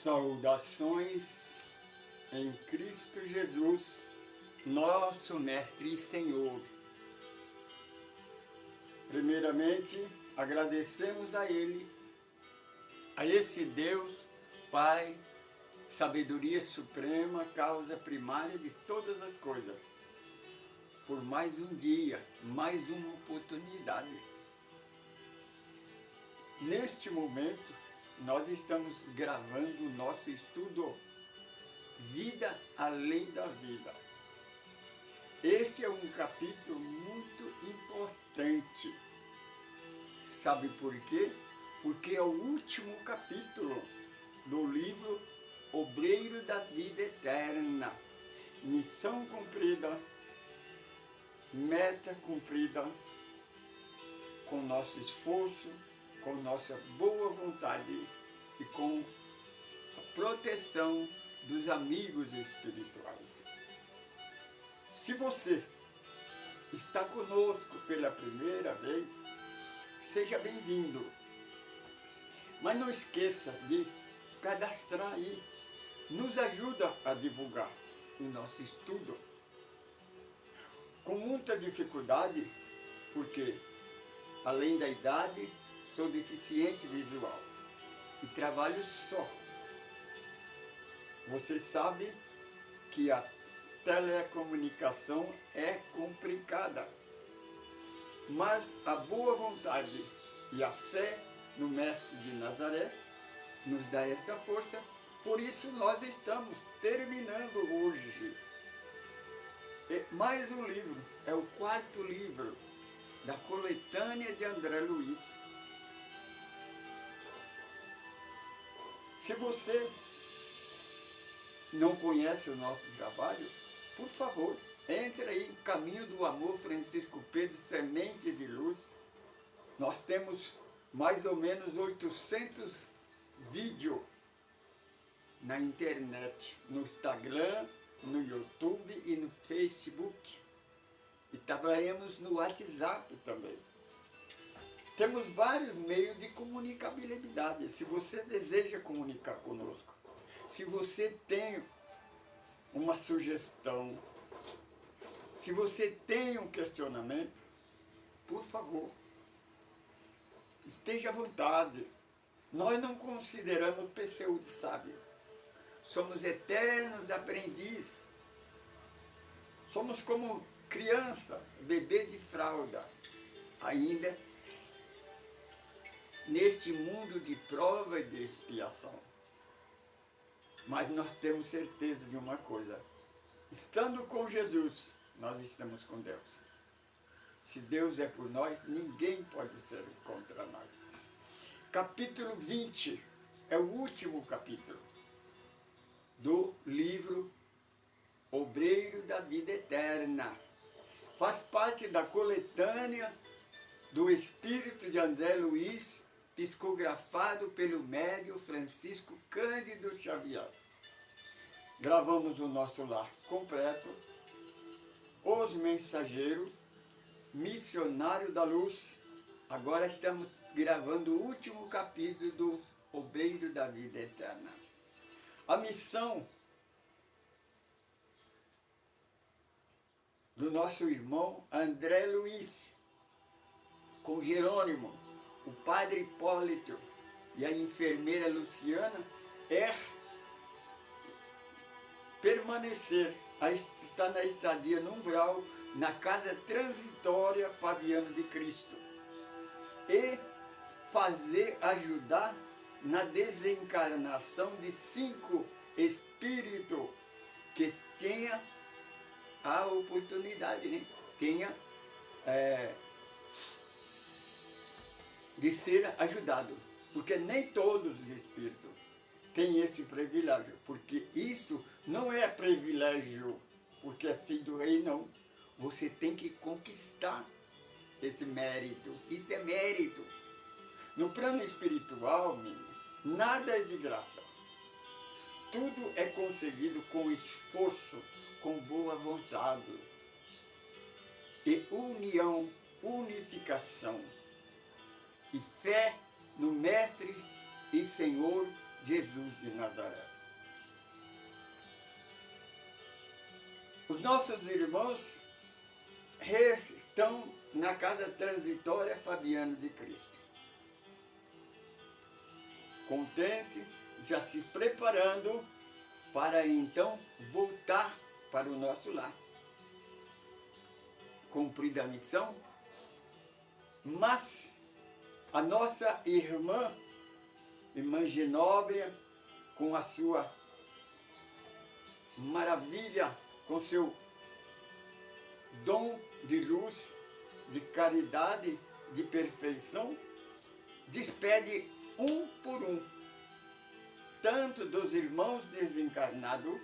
Saudações em Cristo Jesus, nosso Mestre e Senhor. Primeiramente, agradecemos a Ele, a esse Deus, Pai, sabedoria suprema, causa primária de todas as coisas, por mais um dia, mais uma oportunidade. Neste momento, nós estamos gravando o nosso estudo Vida Além da Vida. Este é um capítulo muito importante. Sabe por quê? Porque é o último capítulo do livro Obreiro da Vida Eterna. Missão cumprida, meta cumprida, com nosso esforço, com nossa boa vontade e com a proteção dos amigos espirituais. Se você está conosco pela primeira vez, seja bem-vindo. Mas não esqueça de cadastrar aí. Nos ajuda a divulgar o nosso estudo. Com muita dificuldade, porque além da idade, sou deficiente visual e trabalho só. Você sabe que a telecomunicação é complicada, mas a boa vontade e a fé no Mestre de Nazaré nos dá esta força, por isso nós estamos terminando hoje mais um livro, é o 4º livro da coletânea de André Luiz. Se você não conhece o nosso trabalho, por favor, entre aí em Caminho do Amor Francisco Pedro, Semente de Luz. Nós temos mais ou menos 800 vídeos na internet, no Instagram, no YouTube e no Facebook. E trabalhamos no WhatsApp também. Temos vários meios de comunicabilidade. Se você deseja comunicar conosco, se você tem uma sugestão, se você tem um questionamento, por favor, esteja à vontade. Nós não consideramos pseudo sábio. Somos eternos aprendizes. Somos como criança, bebê de fralda, ainda neste mundo de prova e de expiação. Mas nós temos certeza de uma coisa: estando com Jesus, nós estamos com Deus. Se Deus é por nós, ninguém pode ser contra nós. Capítulo 20 é o último capítulo do livro Obreiro da Vida Eterna. Faz parte da coletânea do Espírito de André Luiz, psicografado pelo médium Francisco Cândido Xavier. Gravamos o nosso lar completo, Os Mensageiros, Missionário da Luz. Agora estamos gravando o último capítulo do Obreiro da Vida Eterna. A missão do nosso irmão André Luiz, com Jerônimo, o padre Hipólito e a enfermeira Luciana, é permanecer, está na estadia no umbral, na casa transitória Fabiano de Cristo, e ajudar na desencarnação de 5 espíritos que tenha a oportunidade, né? Tenha de ser ajudado, porque nem todos os espíritos têm esse privilégio, porque isso não é privilégio, porque é filho do rei, não. Você tem que conquistar esse mérito, isso é mérito. No plano espiritual, menina, nada é de graça. Tudo é conseguido com esforço, com boa vontade e união, unificação e fé no Mestre e Senhor Jesus de Nazaré. Os nossos irmãos estão na casa transitória Fabiano de Cristo, contente, já se preparando para então voltar para o nosso lar. Cumprida a missão, mas a nossa irmã Genóbria, com a sua maravilha, com seu dom de luz, de caridade, de perfeição, despede um por um, tanto dos irmãos desencarnados,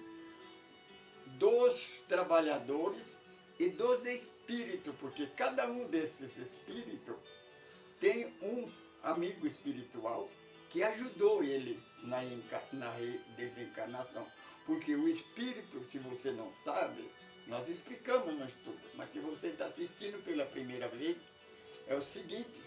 dos trabalhadores e dos espíritos, porque cada um desses espíritos tem um amigo espiritual que ajudou ele na desencarnação. Porque o espírito, se você não sabe, nós explicamos no estudo, mas se você está assistindo pela primeira vez, é o seguinte: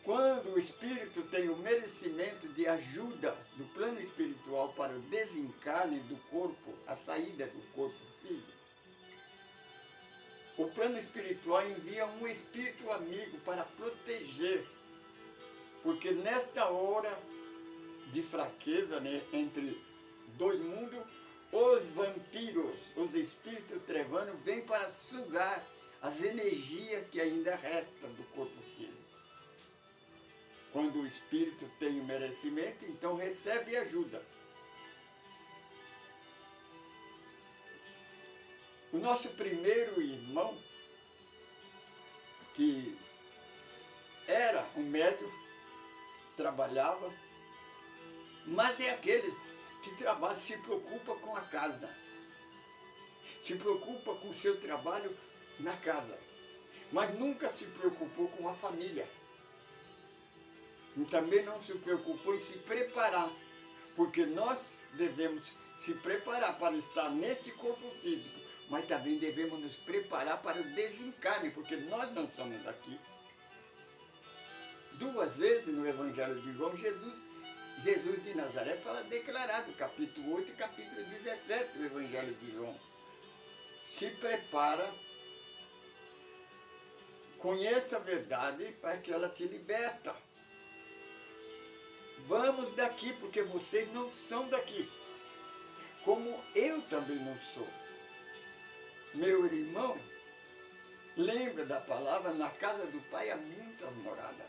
quando o espírito tem o merecimento de ajuda do plano espiritual para o desencarne do corpo, a saída do corpo físico, o plano espiritual envia um espírito amigo para proteger, porque nesta hora de fraqueza, né, entre dois mundos, os vampiros, os espíritos trevanos, vêm para sugar as energias que ainda restam do corpo físico. Quando o espírito tem o merecimento, então recebe ajuda. O nosso primeiro irmão, que era um médium, trabalhava, mas é aqueles que trabalham, se preocupam com a casa, se preocupa com o seu trabalho na casa, mas nunca se preocupou com a família. E também não se preocupou em se preparar, porque nós devemos se preparar para estar neste corpo físico, mas também devemos nos preparar para o desencarne, porque nós não somos daqui. Duas vezes no Evangelho de João, Jesus de Nazaré fala declarado, capítulo 8 e capítulo 17 do Evangelho de João. Se prepara, conheça a verdade para que ela te liberta. Vamos daqui, porque vocês não são daqui, como eu também não sou. Meu irmão, lembra da palavra, na casa do Pai há muitas moradas.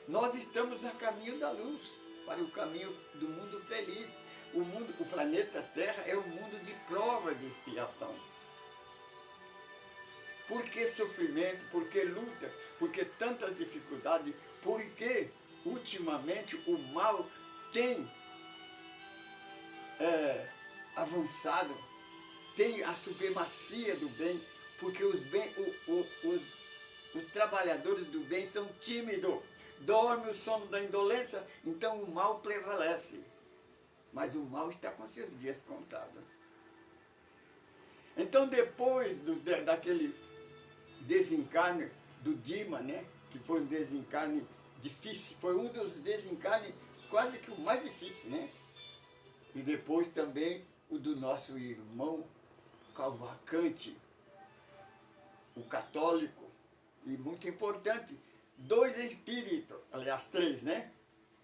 Nós estamos a caminho da luz, para o caminho do mundo feliz. O planeta Terra é um mundo de prova de expiação. Por que sofrimento? Por que luta? Por que tanta dificuldade? Por que ultimamente o mal tem avançado? Tem a supremacia do bem, porque os trabalhadores do bem são tímidos. Dorme o sono da indolência, então o mal prevalece. Mas o mal está com seus dias contados. Então depois daquele desencarne do Dima, né, que foi um desencarne difícil, foi um dos desencarnes quase que o mais difícil, né? E depois também o do nosso irmão Cavalcante, o católico, e muito importante, 2 espíritos, aliás 3, né?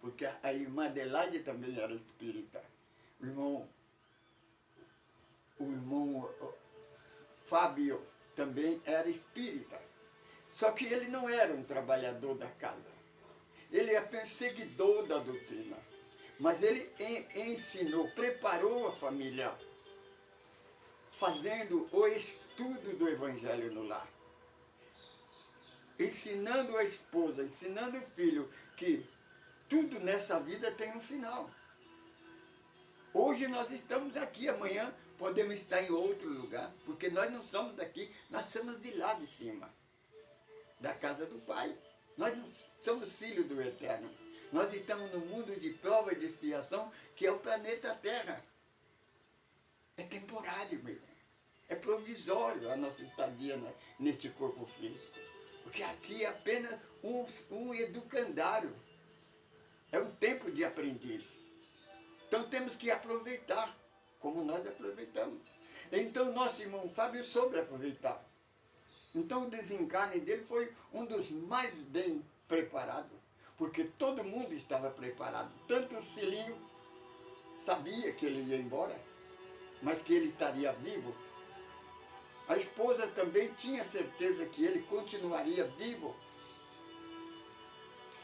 Porque a irmã Adelaide também era espírita. O irmão Fábio também era espírita. Só que ele não era um trabalhador da casa. Ele é perseguidor da doutrina. Mas ele ensinou, preparou a família, fazendo o estudo do Evangelho no lar. Ensinando a esposa, ensinando o filho que tudo nessa vida tem um final. Hoje nós estamos aqui, amanhã podemos estar em outro lugar, porque nós não somos daqui, nós somos de lá de cima, da casa do Pai. Nós não somos filhos do Eterno. Nós estamos no mundo de prova e de expiação, que é o planeta Terra. É temporário, meu irmão. É provisório a nossa estadia neste corpo físico. Porque aqui é apenas um educandário. É um tempo de aprendiz. Então temos que aproveitar, como nós aproveitamos. Então nosso irmão Fábio soube aproveitar. Então o desencarne dele foi um dos mais bem preparados, porque todo mundo estava preparado. Tanto o Cilinho sabia que ele ia embora, mas que ele estaria vivo. A esposa também tinha certeza que ele continuaria vivo.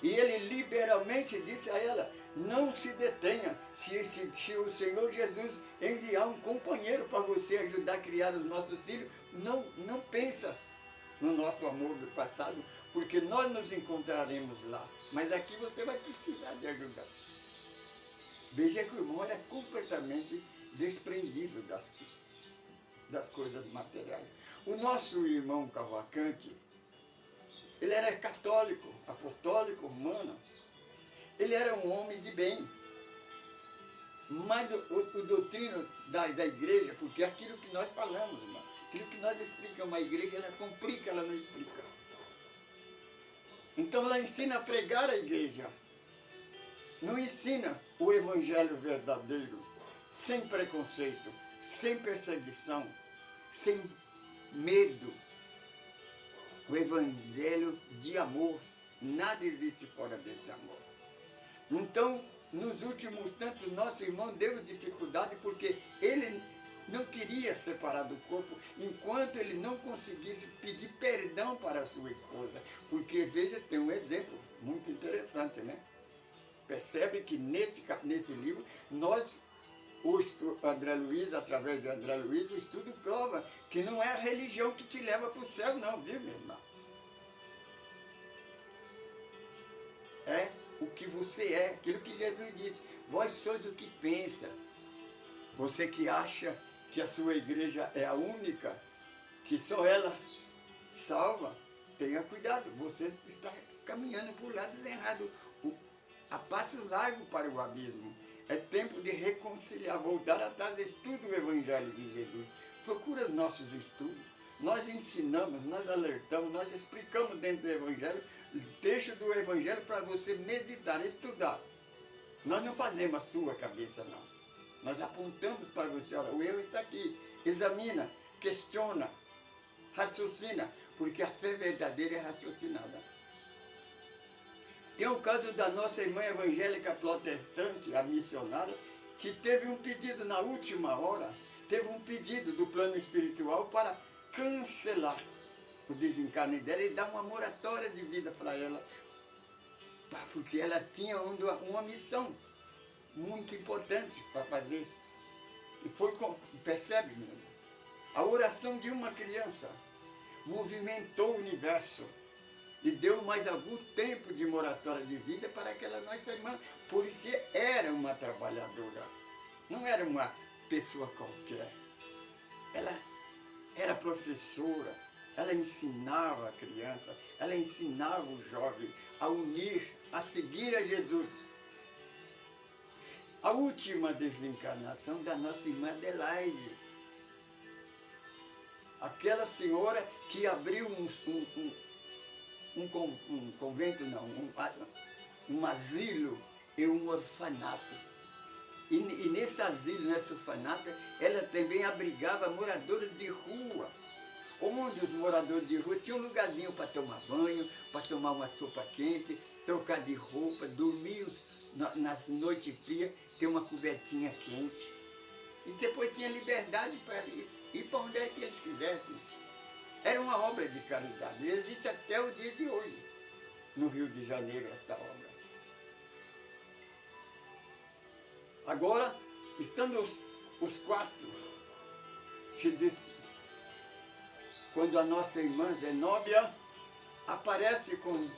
E ele liberalmente disse a ela, não se detenha, se o Senhor Jesus enviar um companheiro para você ajudar a criar os nossos filhos, não pensa no nosso amor do passado, porque nós nos encontraremos lá. Mas aqui você vai precisar de ajuda. Veja que o irmão era completamente desprendido das coisas materiais. O nosso irmão Cavalcante, ele era católico, apostólico, romano. Ele era um homem de bem. Mas o doutrino da igreja, porque é aquilo que nós falamos, irmão, aquilo que nós explicamos, a igreja ela complica, ela não explica. Então ela ensina a pregar a igreja. Não ensina o evangelho verdadeiro, sem preconceito, sem perseguição, sem medo. O evangelho de amor, nada existe fora desse amor. Então, nos últimos tantos, nosso irmão deu dificuldade porque ele não queria separar do corpo enquanto ele não conseguisse pedir perdão para a sua esposa. Porque, veja, tem um exemplo muito interessante, né? Percebe que nesse livro, André Luiz, através de André Luiz, o estudo prova que não é a religião que te leva para o céu, não, viu, meu irmão? É o que você é, aquilo que Jesus disse. Vós sois o que pensa. Você que acha que a sua igreja é a única, que só ela salva, tenha cuidado. Você está caminhando por lados errados, a passos largos para o abismo. É tempo de reconciliar, voltar atrás, estuda o Evangelho de Jesus. Procura os nossos estudos. Nós ensinamos, nós alertamos, nós explicamos dentro do Evangelho, o texto do Evangelho para você meditar, estudar. Nós não fazemos a sua cabeça, não. Nós apontamos para você, olha, o erro está aqui. Examina, questiona, raciocina, porque a fé verdadeira é raciocinada. Tem o caso da nossa irmã evangélica protestante, a missionária, que teve um pedido na última hora, teve um pedido do plano espiritual para cancelar o desencarne dela e dar uma moratória de vida para ela, porque ela tinha uma missão muito importante para fazer. E foi, percebe mesmo, a oração de uma criança movimentou o universo e deu mais algum tempo de moratória de vida para aquela nossa irmã, porque era uma trabalhadora, não era uma pessoa qualquer. Ela era professora, ela ensinava a criança, ela ensinava o jovem a unir, a seguir a Jesus. A última desencarnação da nossa irmã Adelaide, aquela senhora que abriu um convento, não, um asilo e um orfanato. E nesse asilo, nesse orfanato, ela também abrigava moradores de rua, onde os moradores de rua tinham um lugarzinho para tomar banho, para tomar uma sopa quente, trocar de roupa, dormir nas noites frias, ter uma cobertinha quente. E depois tinha liberdade para ir para onde é que eles quisessem. Era uma obra de caridade, e existe até o dia de hoje, no Rio de Janeiro, esta obra. Agora, estando os quatro, quando a nossa irmã Zenóbia aparece com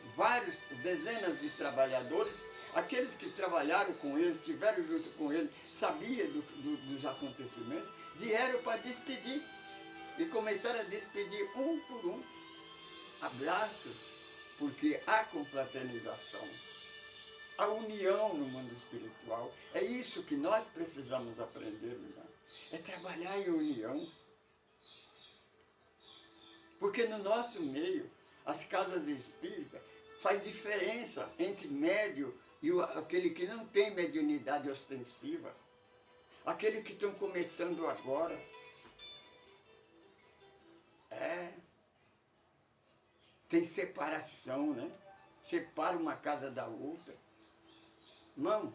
dezenas de trabalhadores, aqueles que trabalharam com ele, estiveram junto com ele, sabiam dos acontecimentos, vieram para despedir. E começaram a despedir um por um, abraços, porque há confraternização, a união no mundo espiritual. É isso que nós precisamos aprender, irmão. É trabalhar em união. Porque no nosso meio, as casas espíritas faz diferença entre médio e aquele que não tem mediunidade ostensiva. Aqueles que estão começando agora. Tem separação, né? Separa uma casa da outra. Irmão,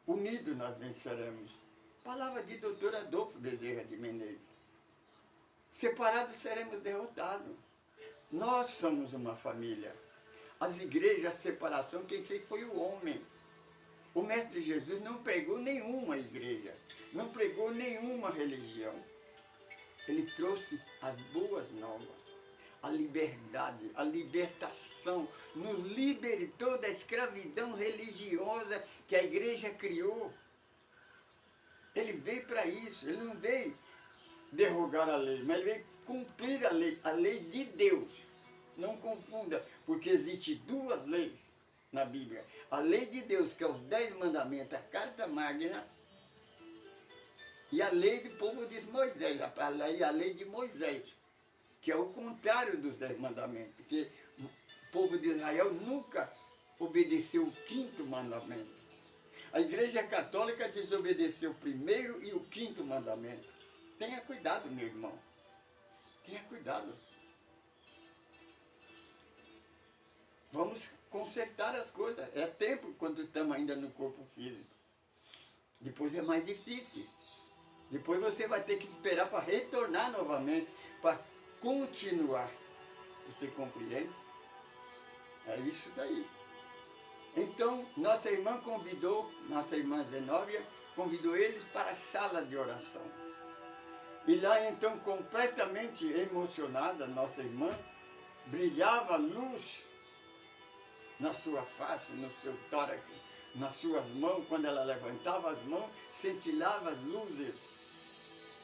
unidos nós venceremos. Palavra de doutor Adolfo Bezerra de Menezes. Separados seremos derrotados. Nós somos uma família. As igrejas, a separação, quem fez foi o homem. O Mestre Jesus não pregou nenhuma igreja, não pregou nenhuma religião. Ele trouxe as boas novas, a liberdade, a libertação, nos libertou da escravidão religiosa que a igreja criou. Ele veio para isso, ele não veio derrogar a lei, mas ele veio cumprir a lei de Deus. Não confunda, porque existe duas leis na Bíblia. A lei de Deus, que é os 10 mandamentos, a carta magna, e a lei do povo de Moisés, a lei de Moisés, que é o contrário dos 10 mandamentos, porque o povo de Israel nunca obedeceu o 5º mandamento. A Igreja Católica desobedeceu o 1º e o 5º mandamento. Tenha cuidado, meu irmão. Tenha cuidado. Vamos consertar as coisas. É tempo quando estamos ainda no corpo físico. Depois é mais difícil. Depois você vai ter que esperar para retornar novamente, para continuar. Você compreende? É isso daí. Então, nossa irmã Zenóbia, convidou eles para a sala de oração. E lá, então, completamente emocionada, nossa irmã, brilhava luz na sua face, no seu tórax, nas suas mãos. Quando ela levantava as mãos, cintilava as luzes.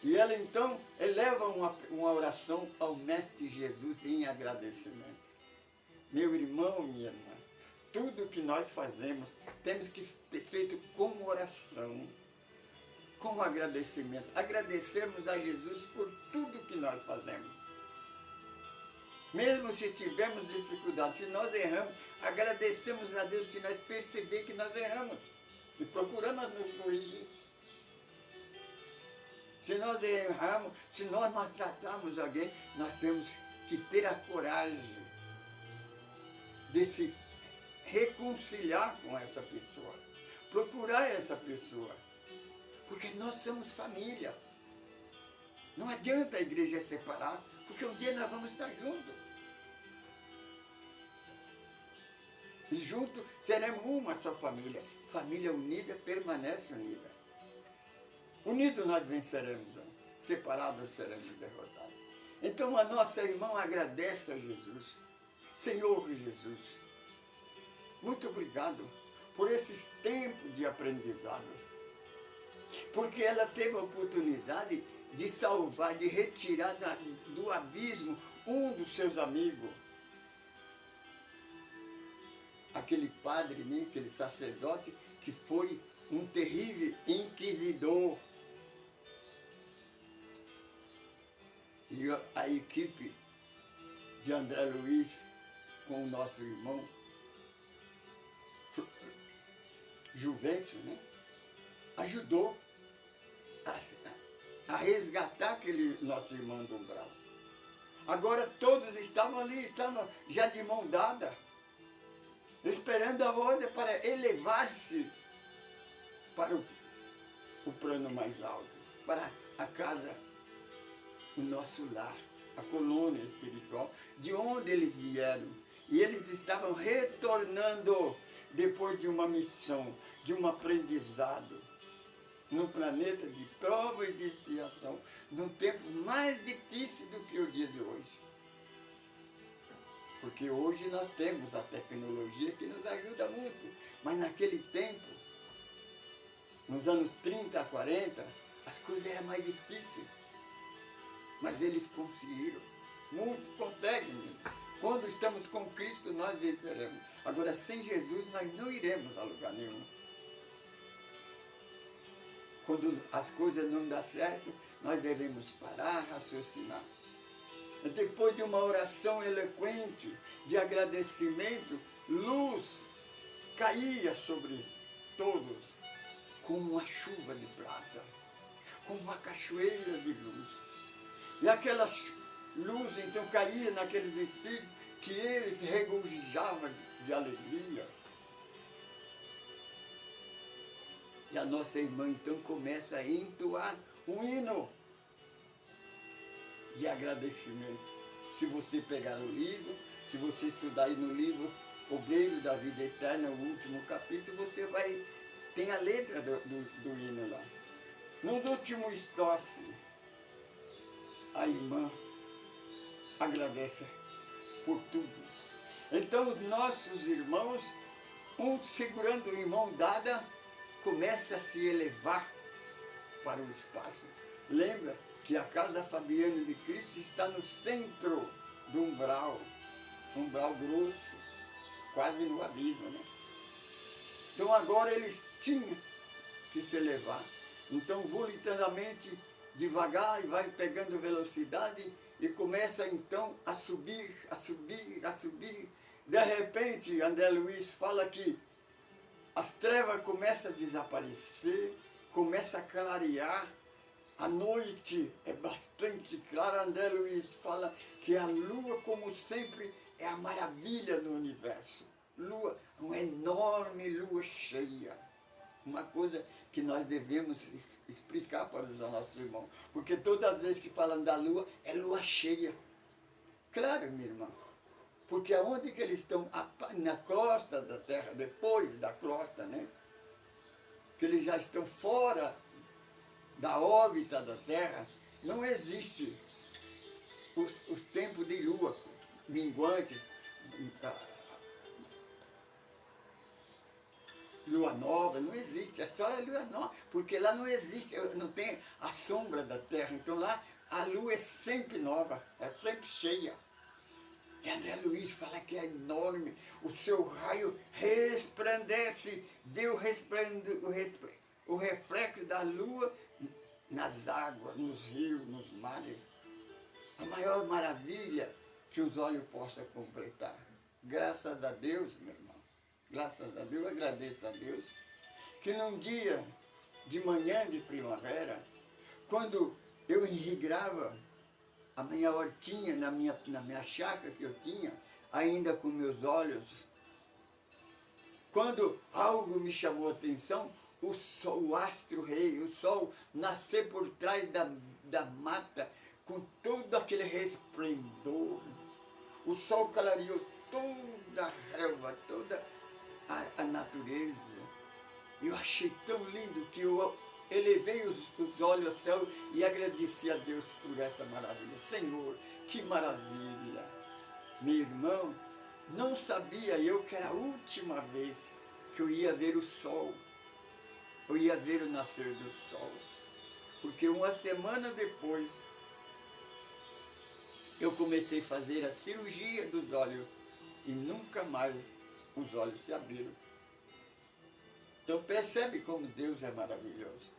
E ela então eleva uma oração ao Mestre Jesus em agradecimento. Meu irmão, minha irmã, tudo que nós fazemos temos que ter feito com oração, com agradecimento. Agradecermos a Jesus por tudo que nós fazemos. Mesmo se tivermos dificuldade, se nós erramos, agradecemos a Deus se nós perceber que nós erramos e procuramos nos corrigir. Se nós erramos, se nós maltratamos alguém, nós temos que ter a coragem de se reconciliar com essa pessoa, procurar essa pessoa, porque nós somos família. Não adianta a igreja separar, porque um dia nós vamos estar juntos. E juntos seremos uma só família. Família unida permanece unida. Unidos nós venceremos, separados seremos derrotados. Então a nossa irmã agradece a Jesus. Senhor Jesus, muito obrigado por esses tempos de aprendizado. Porque ela teve a oportunidade de salvar, de retirar do abismo um dos seus amigos. Aquele padre, né, aquele sacerdote que foi um terrível inquisidor. E a equipe de André Luiz com o nosso irmão Juvencio, né, ajudou a resgatar aquele nosso irmão do umbral. Agora todos estavam ali, estavam já de mão dada, esperando a ordem para elevar-se para o plano mais alto, para a casa, o nosso lar, a colônia espiritual, de onde eles vieram. E eles estavam retornando depois de uma missão, de um aprendizado, num planeta de prova e de expiação, num tempo mais difícil do que o dia de hoje. Porque hoje nós temos a tecnologia que nos ajuda muito, mas naquele tempo, nos anos 30 a 40, as coisas eram mais difíceis. Mas eles conseguiram. Muito conseguem. Quando estamos com Cristo, nós venceremos. Agora, sem Jesus, nós não iremos a lugar nenhum. Quando as coisas não dão certo, nós devemos parar, raciocinar. Depois de uma oração eloquente, de agradecimento, luz caía sobre todos, como uma chuva de prata. como uma cachoeira de luz. E aquela luz então caía naqueles espíritos que eles regozijavam de alegria. E a nossa irmã então começa a entoar um hino de agradecimento. Se você pegar o livro, se você estudar aí no livro Obreiro da Vida Eterna, o último capítulo, você vai... tem a letra do hino lá. No último estrofe, a irmã agradece por tudo. Então os nossos irmãos, um segurando em mão dada, começa a se elevar para o espaço. Lembra que a Casa Fabiana de Cristo está no centro do umbral grosso, quase no abismo, né? Então agora eles tinham que se elevar. Então voluntariamente, devagar, e vai pegando velocidade e começa então a subir, a subir, a subir. De repente, André Luiz fala que as trevas começam a desaparecer, começa a clarear, a noite é bastante clara. André Luiz fala que a lua, como sempre, é a maravilha do universo. Lua, uma enorme lua cheia. Uma coisa que nós devemos explicar para os nossos irmãos. Porque todas as vezes que falam da lua, é lua cheia. Claro, minha irmã. Porque aonde que eles estão? Na crosta da Terra, depois da crosta, né? Que eles já estão fora da órbita da Terra, não existe o tempo de lua minguante, lua nova, não existe, é só a lua nova, porque lá não existe, não tem a sombra da Terra, então lá a lua é sempre nova, é sempre cheia. E André Luiz fala que é enorme, o seu raio resplandece, vê o reflexo da lua nas águas, nos rios, nos mares. A maior maravilha que os olhos possam completar. Graças a Deus, meu irmão, graças a Deus, agradeço a Deus, que num dia de manhã de primavera, quando eu enregrava a minha hortinha na minha chácara que eu tinha, ainda com meus olhos, quando algo me chamou a atenção, o sol, o astro-rei, o sol nascer por trás da mata, com todo aquele resplendor. O sol clareou toda a relva, toda a natureza. Eu achei tão lindo que eu elevei os olhos ao céu e agradeci a Deus por essa maravilha. Senhor, que maravilha! Meu irmão, não sabia eu que era a última vez que eu ia ver o sol. Eu ia ver o nascer do sol. Porque uma semana depois, eu comecei a fazer a cirurgia dos olhos e nunca mais os olhos se abriram. Então percebe como Deus é maravilhoso.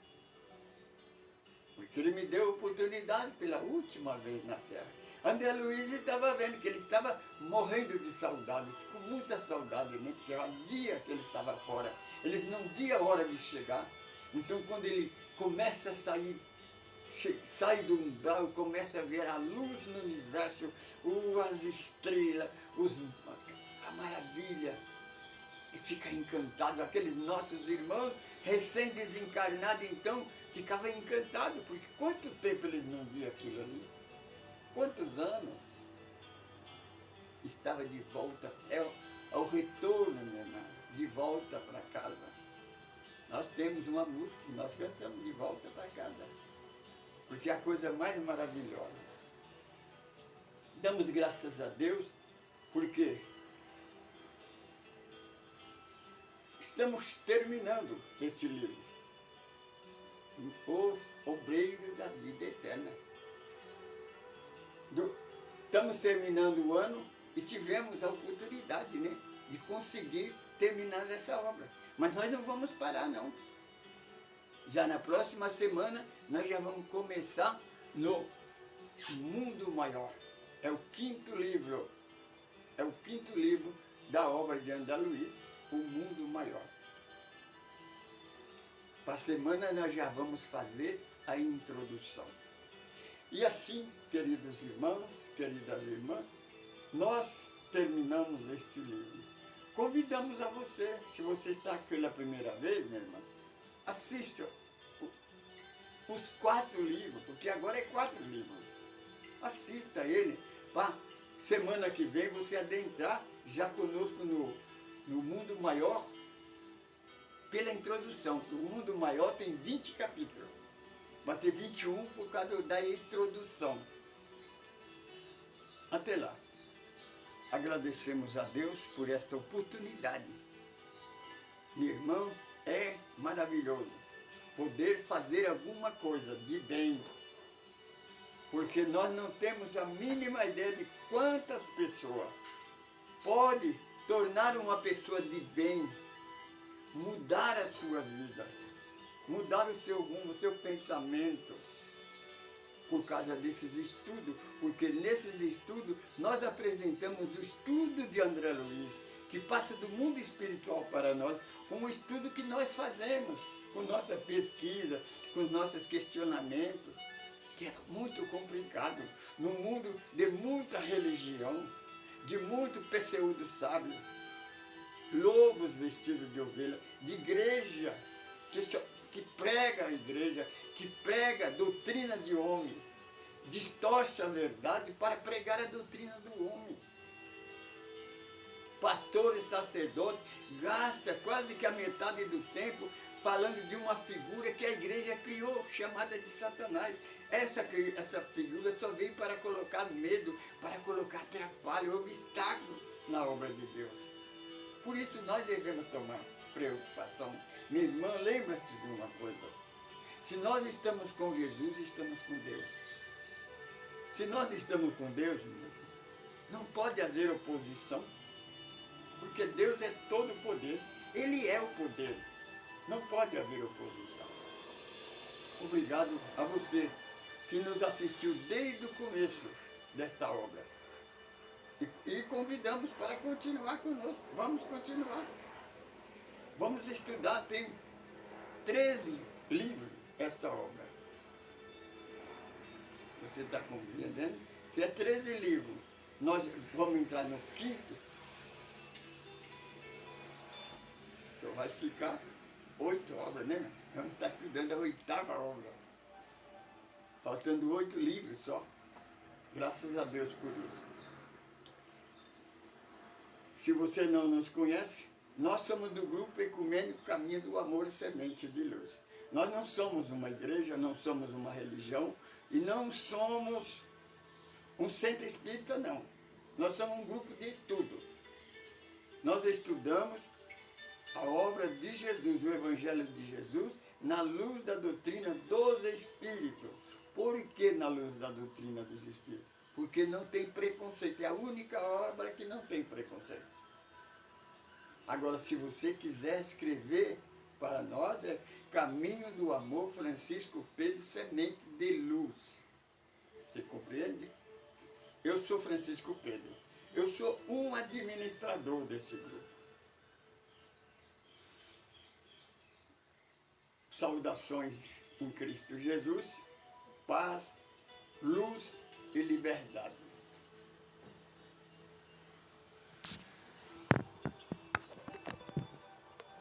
Porque Ele me deu a oportunidade pela última vez na Terra. André Luiz estava vendo que ele estava morrendo de saudades, com muita saudade, né? Porque era o dia que ele estava fora. Eles não viam a hora de chegar. Então quando ele começa a sair, sai do umbral, começa a ver a luz no universo, as estrelas, a maravilha. E fica encantado. Aqueles nossos irmãos recém-desencarnados, então, ficavam encantados, porque quanto tempo eles não viam aquilo ali? Quantos anos? Estava de volta, ao retorno, minha irmã, de volta para casa. Nós temos uma música que nós cantamos de volta para casa, porque é a coisa mais maravilhosa. Damos graças a Deus, porque estamos terminando esse livro, O Obreiro da Vida Eterna. Estamos terminando o ano e tivemos a oportunidade, né, de conseguir terminar essa obra. Mas nós não vamos parar, não. Já na próxima semana, nós já vamos começar no Mundo Maior. É o quinto livro. É o quinto livro da obra de André Luiz, O Mundo Maior. Para a semana nós já vamos fazer a introdução. E assim, queridos irmãos, queridas irmãs, nós terminamos este livro. Convidamos a você, se você está pela primeira vez, minha irmã, assista os 4 livros, porque agora é 4 livros. Assista ele para semana que vem você adentrar já conosco no Mundo Maior, pela introdução. O Mundo Maior tem 20 capítulos. Vai ter 21 por causa da introdução. Até lá. Agradecemos a Deus por esta oportunidade. Meu irmão, é maravilhoso poder fazer alguma coisa de bem, porque nós não temos a mínima ideia de quantas pessoas pode tornar uma pessoa de bem, mudar a sua vida, mudar o seu rumo, o seu pensamento, por causa desses estudos, porque nesses estudos nós apresentamos o estudo de André Luiz, que passa do mundo espiritual para nós, com o estudo que nós fazemos, com nossa pesquisa, com os nossos questionamentos, que é muito complicado, no mundo de muita religião, de muito pseudo sábio, lobos vestidos de ovelha, de igreja, que prega a igreja, que prega a doutrina de homem, distorce a verdade para pregar a doutrina do homem. Pastor e sacerdote gasta quase que a metade do tempo falando de uma figura que a igreja criou, chamada de Satanás. Essa figura só veio para colocar medo, para colocar atrapalho, obstáculo na obra de Deus. Por isso nós devemos tomar preocupação. Minha irmã, lembra-se de uma coisa. Se nós estamos com Jesus, estamos com Deus. Se nós estamos com Deus, não pode haver oposição, porque Deus é todo o poder. Ele é o poder. Não pode haver oposição. Obrigado a você que nos assistiu desde o começo desta obra. E convidamos para continuar conosco. Vamos continuar. Vamos estudar. Tem 13 livros esta obra. Você está compreendendo? Se é 13 livros, nós vamos entrar no 5º, só vai ficar 8 obras, né? Vamos estar estudando a 8ª obra. Faltando 8 livros só. Graças a Deus por isso. Se você não nos conhece, nós somos do grupo Ecumênico Caminho do Amor e Semente de Luz. Nós não somos uma igreja, não somos uma religião e não somos um centro espírita, não. Nós somos um grupo de estudo. Nós estudamos a obra de Jesus, o Evangelho de Jesus, na luz da doutrina dos Espíritos. Por que na luz da doutrina dos Espíritos? Porque não tem preconceito. É a única obra que não tem preconceito. Agora, se você quiser escrever para nós, é Caminho do Amor, Francisco Pedro, Semente de Luz. Você compreende? Eu sou Francisco Pedro. Eu sou um administrador desse grupo. Saudações em Cristo Jesus, paz, luz e liberdade.